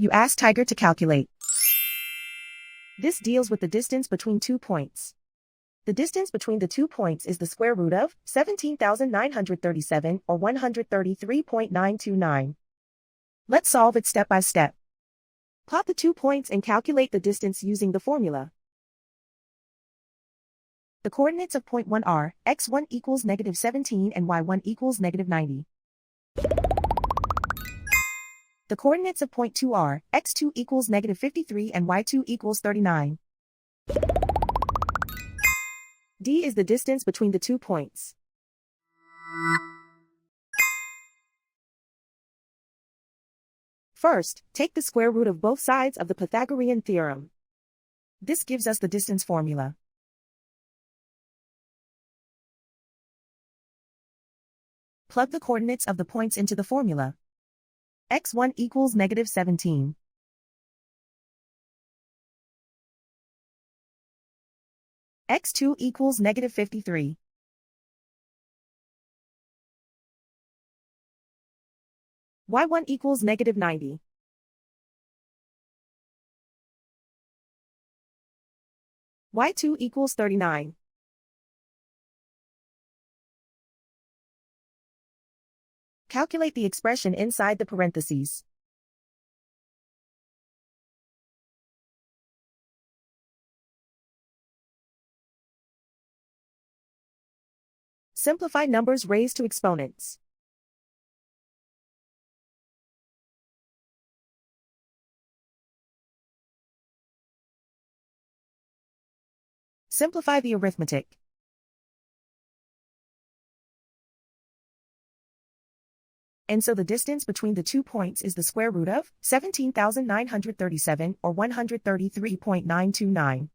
You ask Tiger to calculate. This deals with the distance between 2 points. The distance between the 2 points is the square root of 17,937 or 133.929. Let's solve it step by step. Plot the 2 points and calculate the distance using the formula. The coordinates of point 1 are x1 equals -17 and y1 equals -90. The coordinates of point 2 are x2 equals -53 and y2 equals 39. D is the distance between the 2 points. First, take the square root of both sides of the Pythagorean theorem. This gives us the distance formula. Plug the coordinates of the points into the formula. x1 equals -17. x2 equals -53. y1 equals -90. y2 equals 39. Calculate the expression inside the parentheses. Simplify numbers raised to exponents. Simplify the arithmetic. And so the distance between the 2 points is the square root of 17,937 or 133.929.